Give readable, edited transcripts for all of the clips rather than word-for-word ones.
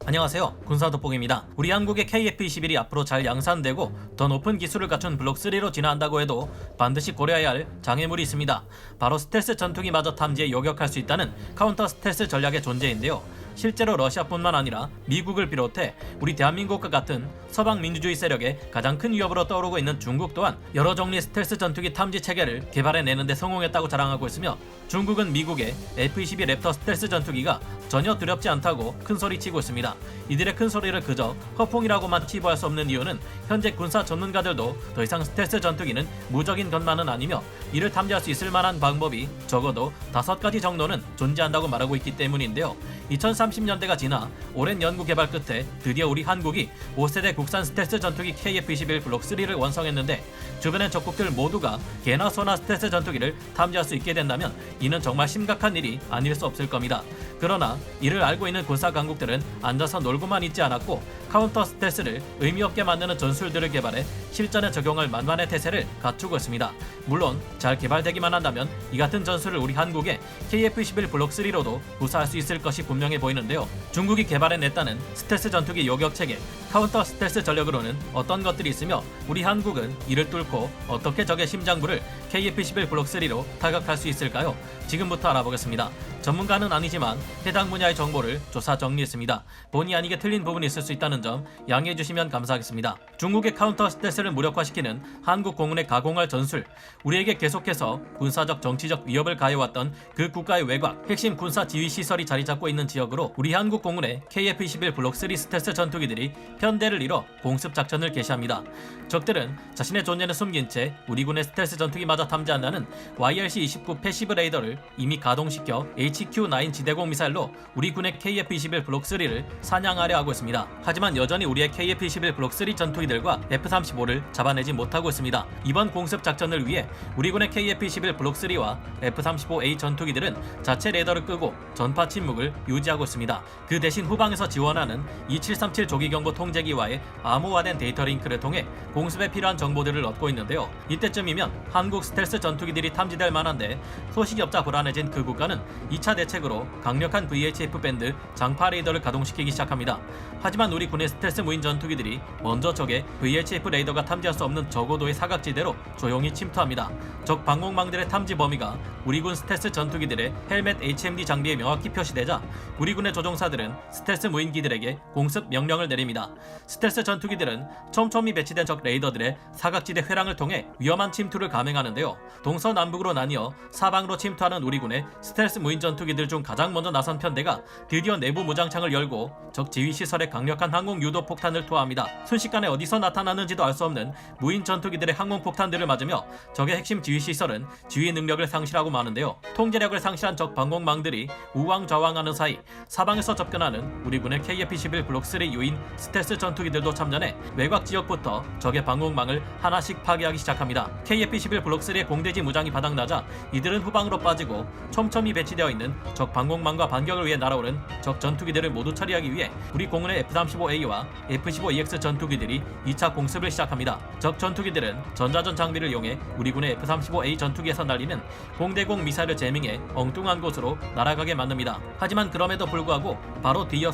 안녕하세요, 군사돋보기입니다. 우리 한국의 KF-21이 앞으로 잘 양산되고 더 높은 기술을 갖춘 블록3로 진화한다고 해도 반드시 고려해야 할 장애물이 있습니다. 바로 스텔스 전투기마저 탐지에 요격할 수 있다는 카운터 스텔스 전략의 존재인데요. 실제로 러시아뿐만 아니라 미국을 비롯해 우리 대한민국과 같은 서방 민주주의 세력의 가장 큰 위협으로 떠오르고 있는 중국 또한 여러 종류의 스텔스 전투기 탐지 체계를 개발해내는 데 성공했다고 자랑하고 있으며, 중국은 미국의 F-22 랩터 스텔스 전투기가 전혀 두렵지 않다고 큰소리치고 있습니다. 이들의 큰소리를 그저 허풍이라고만 치부할 수 없는 이유는 현재 군사 전문가들도 더 이상 스텔스 전투기는 무적인 것만은 아니며 이를 탐지할 수 있을 만한 방법이 적어도 5가지 정도는 존재한다고 말하고 있기 때문인데요. 2030년대가 지나 오랜 연구 개발 끝에 드디어 우리 한국이 5세대 국산 스텔스 전투기 KF-21 블록3를 완성했는데, 주변의 적국들 모두가 개나 소나 스텔스 전투기를 탐지할 수 있게 된다면 이는 정말 심각한 일이 아닐 수 없을 겁니다. 그러나 이를 알고 있는 군사 강국들은 앉아서 놀고만 있지 않았고 카운터 스텔스를 의미 없게 만드는 전술들을 개발해 실전에 적용할 만반의 태세를 갖추고 있습니다. 물론 잘 개발되기만 한다면 이 같은 전술을 우리 한국의 KF-21 블록3로도 구사할 수 있을 것이 분명해 보이는데요. 중국이 개발해냈다는 스텔스 전투기 요격 체계 카운터 스텔스 전력으로는 어떤 것들이 있으며 우리 한국은 이를 뚫고 어떻게 적의 심장부를 KF-21 블록3로 타격할 수 있을까요? 지금부터 알아보겠습니다. 전문가는 아니지만 해당 분야의 정보를 조사 정리했습니다. 본의 아니게 틀린 부분이 있을 수 있다는 점 양해해 주시면 감사하겠습니다. 중국의 카운터 스텔스를 무력화시키는 한국 공군의 가공할 전술, 우리에게 계속해서 군사적 정치적 위협을 가해왔던 그 국가의 외곽, 핵심 군사 지휘 시설이 자리 잡고 있는 지역으로 우리 한국 공군의 KF-21 블록3 스텔스 전투기들이 편대를 이뤄 공습 작전을 개시합니다. 적들은 자신의 존재는 숨긴 채 우리 군의 스텔스 전투기마저 탐지한다는 YRC-29 패시브 레이더를 이미 가동시켜 HQ-9 지대공 미사일로 우리 군의 KF-21 블록3를 사냥하려 하고 있습니다. 하지만 여전히 우리의 KF-21 블록3 전투기들과 F-35를 잡아내지 못하고 있습니다. 이번 공습 작전을 위해 우리 군의 KF-21 블록3와 F-35A 전투기들은 자체 레이더를 끄고 전파 침묵을 유지하고 있습니다. 그 대신 후방에서 지원하는 2737 조기경보 통제기와의 암호화된 데이터 링크를 통해 공습에 필요한 정보들을 얻고 있는데요. 이때쯤이면 한국 스텔스 전투기들이 탐지될 만한데 소식이 없자 불안해진 그 국가는 2차 대책으로 강력한 VHF 밴드 장파 레이더를 가동시키기 시작합니다. 하지만 우리 군의 스텔스 무인 전투기들이 먼저 적의 VHF 레이더가 탐지할 수 없는 저고도의 사각지대로 조용히 침투합니다. 적 방공망들의 탐지 범위가 우리 군 스텔스 전투기들의 헬멧 HMD 장비에 명확히 표시되자 우리 군의 조종사들은 스텔스 무인기들에게 공습 명령을 내립니다. 스텔스 전투기들은 촘촘히 배치된 적 레이더들의 사각지대 회랑을 통해 위험한 침투를 감행하는데요. 동서남북으로 나뉘어 사방으로 침투하는 우리 군의 스텔스 무인 전투기들 중 가장 먼저 나선 편대가 드디어 내부 무장창을 열고 적 지휘 시설에 강력한 항공 유도 폭탄을 투하합니다. 순식간에 어디서 나타나는지도 알 수 없는 무인 전투기들의 항공 폭탄들을 맞으며 적의 핵심 지휘 시설은 지휘 능력을 상실하고 마는데요. 통제력을 상실한 적 방공망들이 우왕좌왕하는 사이 사방에서 접근하는 우리 군의 KF-21 블록3 유인 스텔스 전투기들도 참전해 외곽 지역부터 적의 방공망을 하나씩 파괴하기 시작합니다. KF-21 블록3의 공대지 무장이 바닥나자 이들은 후방으로 빠지고 촘촘히 배치되어 있는 적 방공망과 반격을 위해 날아오른 적 전투기들을 모두 처리하기 위해 우리 공군의 F-35A와 F-15EX 전투기들이 2차 공습을 시작합니다. 적 전투기들은 전자전 장비를 이용해 우리 군의 F-35A 전투기에서 날리는 공대공 미사일을 재밍해 엉뚱한 곳으로 날아가게 만듭니다. 하지만 그럼에도 불구하고 바로 뒤이어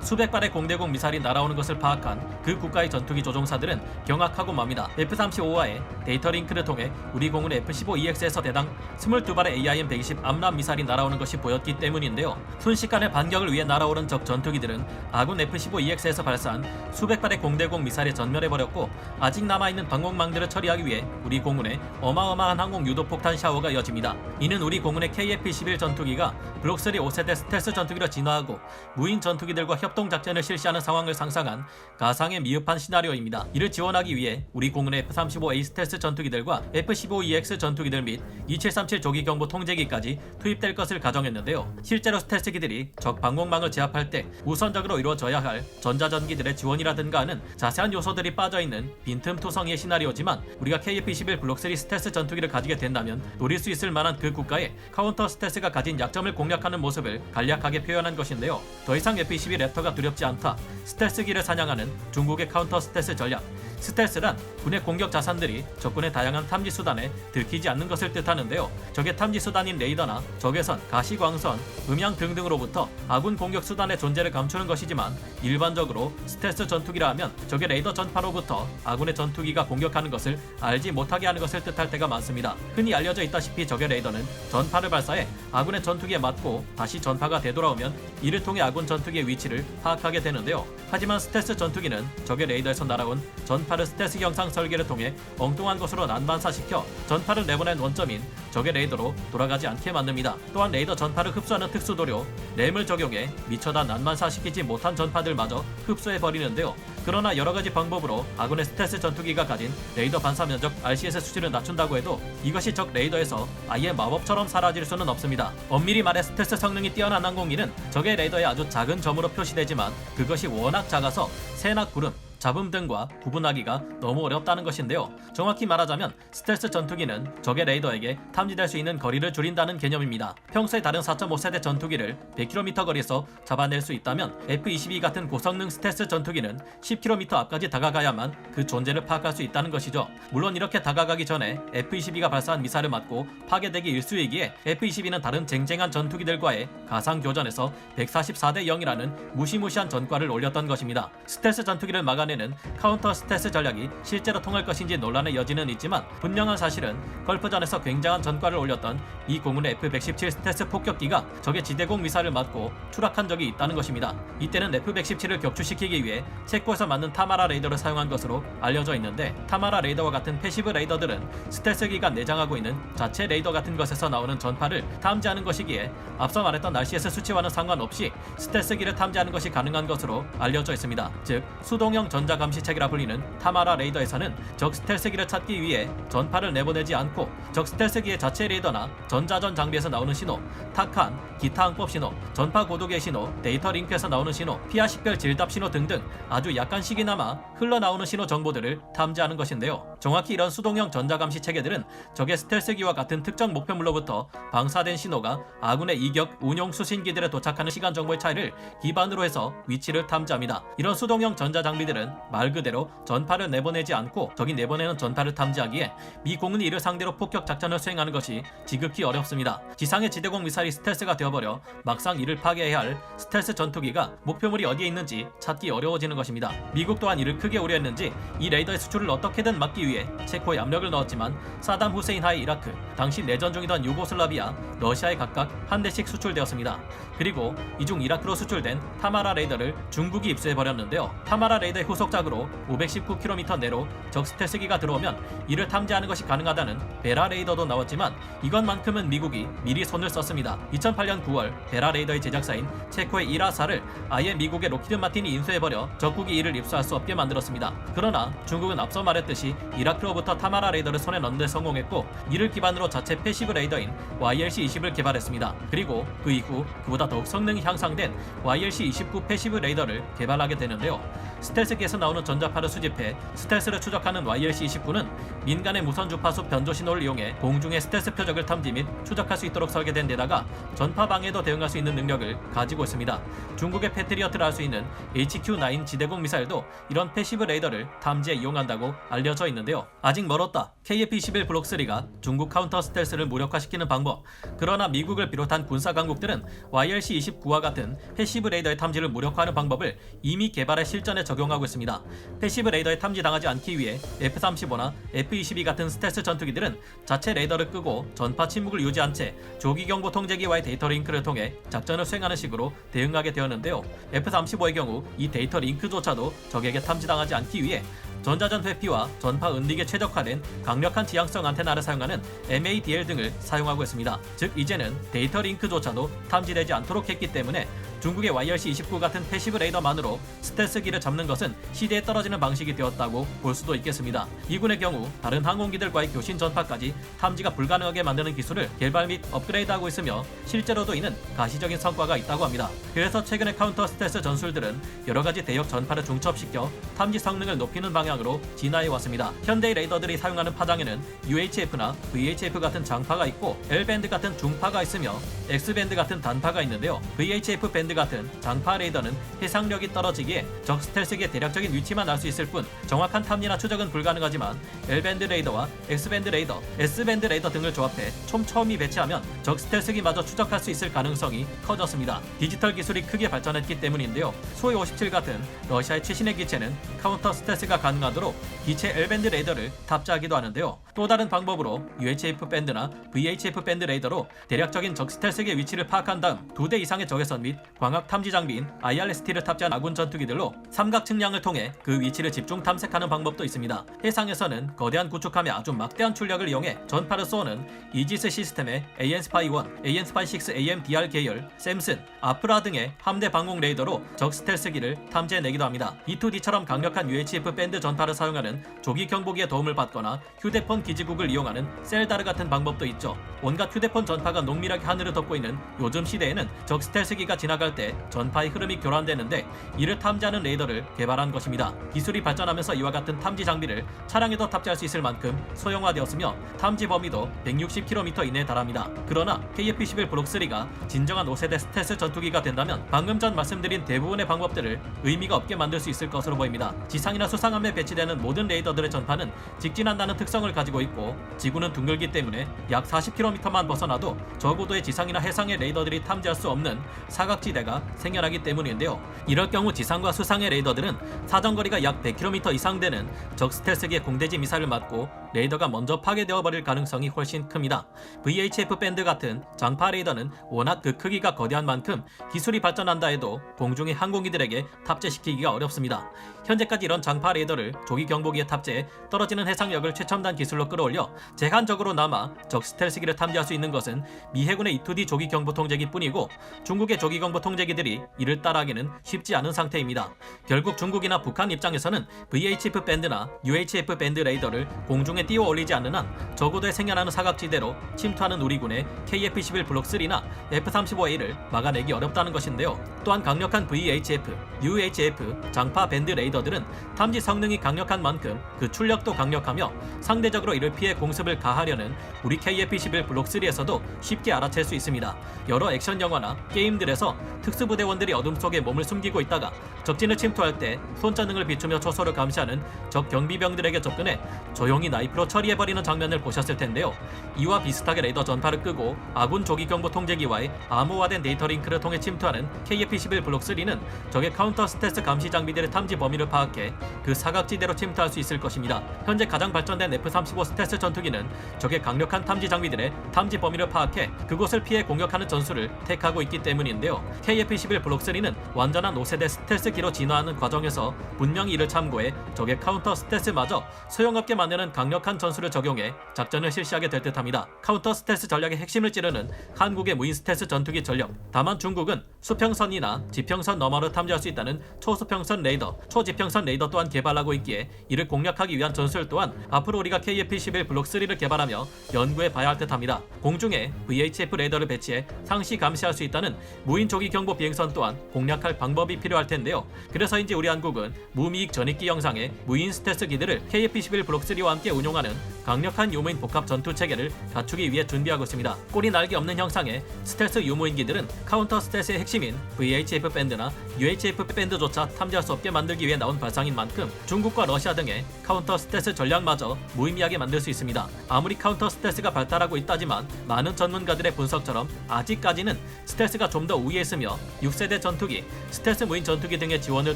수백 발의 공대공 미사일이 날아오는 것을 파악한 그 국가의 전투기 조종사들은 경악하고 맙니다. F-35와의 데이터 링크를 통해 우리 공군의 F-15EX에서 대당 22발의 AIM-120 암람 미사일이 날아오는 것이 보였기 때문인데요. 순식간에 반격을 위해 날아오른 적 전투기들은 아군 F-15EX에서 발사한 수백 발의 공대공 미사일에 전멸해버렸고, 아직 남아있는 방공망들을 처리하기 위해 우리 공군의 어마어마한 항공 유도 폭탄 샤워가 이어집니다. 이는 우리 공군의 KF-21 전투기가 블록3 5세대 스텔스 전투기로 진화하고 무인 전투기들과 협동작전을 실시하는 상황을 상상한 가상의 미흡한 시나리오입니다. 이를 지원하기 위해 우리 공군의 F-35A 스텔스 전투기들과 F-15EX 전투기들 및 2737 조기경보 통제기까지 투입될 것을 가정했는데요. 실제로 스텔스기들이 적 방공망을 제압할 때 우선적으로 이루어져야 할 전자전기들의 지원이라든가 하는 자세한 요소들이 빠져있는 빈틈투성이의 시나리오지만, 우리가 KF-21 블록3 스텔스 전투기를 가지게 된다면 노릴 수 있을 만한 그 국가의 카운터 스텔스가 가진 약점을 공략하는 모습을 간략하게 표현한 것인데요. 더 이상 F-22 랩터가 두렵지 않다, 스텔스기를 사냥하는 중국의 카운터 스텔스 전략, 스텔스란 군의 공격 자산들이 적군의 다양한 탐지 수단에 들키지 않는 것을 뜻하는데요. 적의 탐지 수단인 레이더나 적외선, 가시광선, 음향 등등으로부터 아군 공격 수단의 존재를 감추는 것이지만 일반적으로 스텔스 전투기라 하면 적의 레이더 전파로부터 아군의 전투기가 공격하는 것을 알지 못하게 하는 것을 뜻할 때가 많습니다. 흔히 알려져 있다시피 적의 레이더는 전파를 발사해 아군의 전투기에 맞고 다시 전파가 되돌아오면 이를 통해 아군 전투기의 위치를 파악하게 되는데요. 하지만 스텔스 전투기는 적의 레이더에서 날아온 전파를 스텔스 형상 설계를 통해 엉뚱한 곳으로 난반사시켜 전파를 내보낸 원점인 적의 레이더로 돌아가지 않게 만듭니다. 또한 레이더 전파를 흡수하는 특수도료 램을 적용해 미처 다 난반사시키지 못한 전파들마저 흡수해버리는데요. 그러나 여러가지 방법으로 아군의 스텔스 전투기가 가진 레이더 반사 면적 RCS 수치를 낮춘다고 해도 이것이 적 레이더에서 아예 마법처럼 사라질 수는 없습니다. 엄밀히 말해 스텔스 성능이 뛰어난 항공기는 적의 레이더에 아주 작은 점으로 표시되지만 그것이 워낙 작아서 새나 구름, 잡음 등과 구분하기가 너무 어렵다는 것인데요. 정확히 말하자면 스텔스 전투기는 적의 레이더에게 탐지될 수 있는 거리를 줄인다는 개념입니다. 평소에 다른 4.5세대 전투기를 100km 거리에서 잡아낼 수 있다면 F-22 같은 고성능 스텔스 전투기는 10km 앞까지 다가가야만 그 존재를 파악할 수 있다는 것이죠. 물론 이렇게 다가가기 전에 F-22가 발사한 미사일을 맞고 파괴되기 일쑤이기에 F-22는 다른 쟁쟁한 전투기들과의 가상교전에서 144대 0이라는 무시무시한 전과를 올렸던 것입니다. 스텔스 전투기를 막아내는 카운터 스텔스 전략이 실제로 통할 것인지 논란의 여지는 있지만 분명한 사실은 걸프전에서 굉장한 전과를 올렸던 미 공군의 F-117 스텔스 폭격기가 적의 지대공 미사일을 맞고 추락한 적이 있다는 것입니다. 이때는 F-117을 격추시키기 위해 체코에서 만든 타마라 레이더를 사용한 것으로 알려져 있는데 타마라 레이더와 같은 패시브 레이더들은 스텔스기가 내장하고 있는 자체 레이더 같은 것에서 나오는 전파를 탐지하는 것이기에 앞서 말했던 RCS 수치와는 상관없이 스텔스기를 탐지하는 것이 가능한 것으로 알려져 있습니다. 즉 수동형 전자감시책이라 불리는 타마라 레이더에서는 적 스텔스기를 찾기 위해 전파를 내보내지 않고 적 스텔스기의 자체 레이더나 전자전 장비에서 나오는 신호, 탁한, 기타 항법 신호, 전파 고도계 신호, 데이터 링크에서 나오는 신호, 피아 식별 질답 신호 등등 아주 약간씩이나마 흘러나오는 신호 정보들을 탐지하는 것인데요. 정확히 이런 수동형 전자감시 체계들은 적의 스텔스기와 같은 특정 목표물로부터 방사된 신호가 아군의 이격 운용 수신기들에 도착하는 시간 정보의 차이를 기반으로 해서 위치를 탐지합니다. 이런 수동형 전자장비들은 말 그대로 전파를 내보내지 않고 적이 내보내는 전파를 탐지하기에 미 공군이 이를 상대로 폭격 작전을 수행하는 것이 지극히 어렵습니다. 지상의 지대공 미사일이 스텔스가 되어버려 막상 이를 파괴해야 할 스텔스 전투기가 목표물이 어디에 있는지 찾기 어려워지는 것입니다. 미국 또한 이를 크게 우려했는지 이 레이더의 수출을 어떻게든 막기 위해 체코에 압력을 넣었지만 사담 후세인 하의 이라크, 당시 내전 중이던 유고슬라비아, 러시아에 각각 한 대씩 수출되었습니다. 그리고 이중 이라크로 수출된 타마라 레이더를 중국이 입수해버렸는데요. 타마라 레이더의 후속작으로 519km 내로 적 스텔스기가 들어오면 이를 탐지하는 것이 가능하다는 베라 레이더도 나왔지만 이것만큼은 미국이 미리 손을 썼습니다. 2008년 9월 베라 레이더의 제작사인 체코의 이라사를 아예 미국의 로키드 마틴이 인수해버려 적국이 이를 입수할 수 없게 만들었습니다. 그러나 중국은 앞서 말했듯이 이라크로부터 타마라 레이더를 손에 넣는 데 성공했고 이를 기반으로 자체 패시브 레이더인 YLC-20을 개발했습니다. 그리고 그 이후 그보다 더욱 성능이 향상된 YLC-29 패시브 레이더를 개발하게 되는데요. 스텔스기에서 나오는 전자파를 수집해 스텔스를 추적하는 YLC-29는 민간의 무선 주파수 변조 신호를 이용해 공중의 스텔스 표적을 탐지 및 추적할 수 있도록 설계된 데다가 전파 방해도 대응할 수 있는 능력을 가지고 있습니다. 중국의 패트리어트를 할 수 있는 HQ-9 지대공 미사일도 이런 패시브 레이더를 탐지에 이용한다고 알려져 있는데요. 아직 멀었다. KF-21 블록 3가 중국 카운터 스텔스를 무력화시키는 방법. 그러나 미국을 비롯한 군사 강국들은 YLC-29와 같은 패시브 레이더의 탐지를 무력화하는 방법을 이미 개발해 실전에 적용하고 있습니다. 패시브 레이더에 탐지당하지 않기 위해 F-35나 F-22 같은 스텔스 전투기들은 자체 레이더를 끄고 전파 침묵을 유지한 채 조기경보 통제기와의 데이터 링크를 통해 작전을 수행하는 식으로 대응하게 되었는데요. F-35의 경우 이 데이터 링크조차도 적에게 탐지당하지 않기 위해 전자전 회피와 전파 은닉에 최적화된 강력한 지향성 안테나를 사용하는 MADL 등을 사용하고 있습니다. 즉 이제는 데이터 링크조차도 탐지되지 않도록 했기 때문에 중국의 YLC-29 같은 패시브 레이더만으로 스텔스기를 잡는 것은 시대에 떨어지는 방식이 되었다고 볼 수도 있겠습니다. 미군의 경우 다른 항공기들과의 교신 전파까지 탐지가 불가능하게 만드는 기술을 개발 및 업그레이드하고 있으며 실제로도 이는 가시적인 성과가 있다고 합니다. 그래서 최근의 카운터 스텔스 전술들은 여러가지 대역 전파를 중첩시켜 탐지 성능을 높이는 방향으로 진화해 왔습니다. 현대의 레이더들이 사용하는 파장에는 UHF나 VHF 같은 장파가 있고 L밴드 같은 중파가 있으며 X밴드 같은 단파가 있는데요. VHF 밴드 밴드 같은 장파 레이더는 해상력이 떨어지기에 적 스텔스기의 대략적인 위치만 알 수 있을 뿐 정확한 탐지나 추적은 불가능하지만 L밴드 레이더와 X밴드 레이더, S밴드 레이더 등을 조합해 촘촘히 배치하면 적 스텔스기마저 추적할 수 있을 가능성이 커졌습니다. 디지털 기술이 크게 발전했기 때문인데요. 소위 57 같은 러시아의 최신의 기체는 카운터 스텔스가 가능하도록 기체 L밴드 레이더를 탑재하기도 하는데요. 또 다른 방법으로 UHF 밴드나 VHF 밴드 레이더로 대략적인 적 스텔스기의 위치를 파악한 다음 2대 이상의 적외선 및 광학 탐지 장비인 IRST를 탑재한 아군 전투기들로 삼각 측량을 통해 그 위치를 집중 탐색하는 방법도 있습니다. 해상에서는 거대한 구축함에 아주 막대한 출력을 이용해 전파를 쏘는 이지스 시스템의 AN-SPY-1, AN-SPY-6 AMDR 계열, 샘슨, 아프라 등의 함대 방공 레이더로 적 스텔스기를 탐지해내기도 합니다. E2D처럼 강력한 UHF 밴드 전파를 사용하는 조기 경보기의 도움을 받거나 휴대폰 기지국을 이용하는 셀다르 같은 방법도 있죠. 온갖 휴대폰 전파가 농밀하게 하늘을 덮고 있는 요즘 시대에는 적 스텔스기가 지나갈 때 전파의 흐름이 교란되는데 이를 탐지하는 레이더를 개발한 것입니다. 기술이 발전하면서 이와 같은 탐지 장비를 차량에도 탑재할 수 있을 만큼 소형화되었으며 탐지 범위도 160km 이내에 달합니다. 그러나 KF-21 블록 3가 진정한 5세대 스텔스 전투기가 된다면 방금 전 말씀드린 대부분의 방법들을 의미가 없게 만들 수 있을 것으로 보입니다. 지상이나 수상함에 배치되는 모든 레이더들의 전파는 직진한다는 특성을 가지고 있고 지구는 둥글기 때문에 약 40km만 벗어나도 저고도의 지상이나 해상의 레이더들이 탐지할 수 없는 사각지대가 생겨나기 때문인데요. 이럴 경우 지상과 수상의 레이더들은 사정거리가 약 100km 이상 되는 적 스텔스기의 공대지 미사일을 맞고 레이더가 먼저 파괴되어 버릴 가능성이 훨씬 큽니다. VHF 밴드 같은 장파 레이더는 워낙 그 크기가 거대한 만큼 기술이 발전한다 해도 공중의 항공기들에게 탑재시키기가 어렵습니다. 현재까지 이런 장파 레이더를 조기 경보기에 탑재해 떨어지는 해상력을 최첨단 기술로 끌어올려 제한적으로나마 적 스텔스기를 탐지할 수 있는 것은 미 해군의 E2D 조기 경보 통제기 뿐이고 중국의 조기 경보 통제기들이 이를 따라하기는 쉽지 않은 상태입니다. 결국 중국이나 북한 입장에서는 VHF 밴드나 UHF 밴드 레이더를 공중에 띄워 올리지 않는 한 저고도에 생겨나는 사각지대로 침투하는 우리군의 KF-21 블록 3나 F-35A를 막아내기 어렵다는 것인데요. 또한 강력한 VHF, UHF, 장파 밴드 레이더들은 탐지 성능이 강력한 만큼 그 출력도 강력하며 상대적으로 이를 피해 공습을 가하려는 우리 KF-21 블록 3에서도 쉽게 알아챌 수 있습니다. 여러 액션 영화나 게임들에서 특수부대원들이 어둠 속에 몸을 숨기고 있다가 적진을 침투할 때 손전등을 비추며 초소를 감시하는 적 경비병들에게 접근해 조용히 나이프로 처리해버리는 장면을 보셨을 텐데요. 이와 비슷하게 레이더 전파를 끄고 아군 조기 경보 통제기와의 암호화된 데이터 링크를 통해 침투하는 KF-21 블록 3는 적의 카운터 스텔스 감시 장비들의 탐지 범위를 파악해 그 사각지대로 침투할 수 있을 것입니다. 현재 가장 발전된 F-35 스텔스 전투기는 적의 강력한 탐지 장비들의 탐지 범위를 파악해 그곳을 피해 공격하는 전술을 택하고 있기 때문인데요. KF-21 블록 3는 완전한 5세대 스텔스기로 진화하는 과정에서 분명히 이를 참고해 적의 카운터 스텔스마저 소용없게 만드는 강력한 전술을 적용해 작전을 실시하게 될 듯합니다. 카운터 스텔스 전략의 핵심을 찌르는 한국의 무인 스텔스 전투기 전력. 다만 중국은 수평선이나 지평선 너머로 탐지할 수 있다는 초수평선 레이더, 초지평선 레이더 또한 개발하고 있기에 이를 공략하기 위한 전술 또한 앞으로 우리가 KF-21 블록 3를 개발하며 연구해 봐야 할 듯합니다. 공중에 VHF 레이더를 배치해 상시 감시할 수 있다는 무인 조기 경보 비행선 또한 공략할 방법이 필요할 텐데요. 그래서인지 우리 한국은 무미익 전익기 영상의 무인 스텔스 기들을 KF-21 블록 3와 함께 운용하는 강력한 유무인 복합 전투 체계를 갖추기 위해 준비하고 있습니다. 꼬리 날개 없는 형상의 스텔스 유무인기들은 카운터 스텔스의 핵심인 VHF 밴드나 UHF 밴드조차 탐지할 수 없게 만들기 위해 나온 발상인 만큼 중국과 러시아 등의 카운터 스텔스 전략마저 무의미하게 만들 수 있습니다. 아무리 카운터 스텔스가 발달하고 있다지만 많은 전문가들의 분석처럼 아직까지는 스텔스가 좀 더 우위에 있으며 6세대 전투기, 스텔스 무인 전투기 등의 지원을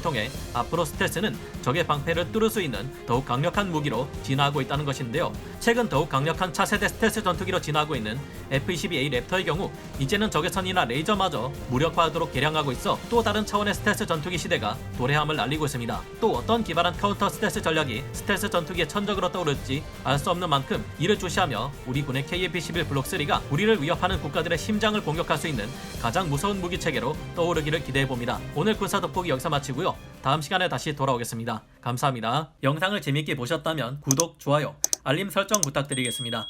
통해 앞으로 스텔스는 적의 방패를 뚫을 수 있는 더욱 강력한 무기로 진화하고 있다는 것인데요. 최근 더욱 강력한 차세대 스텔스 전투기로 진화하고 있는 F-22A 랩터의 경우 이제는 적의 선이나 레이저마저 무력화하도록 개량하고 있어 또 다른 차원의 스텔스 전투기 시대가 도래함을 알리고 있습니다. 또 어떤 기발한 카운터 스텔스 전략이 스텔스 전투기의 천적으로 떠오를지 알 수 없는 만큼 이를 주시하며 우리 군의 KF-21 블록 3가 우리를 위협하는 국가들의 심장을 공격할 수 있는 가장 무서운 무기 체계로 떠오르기를 기대해봅니다. 오늘 군사 돋보기 여기서 마치고요. 다음 시간에 다시 돌아오겠습니다. 감사합니다. 영상을 재밌게 보셨다면 구독, 좋아요, 알림 설정 부탁드리겠습니다.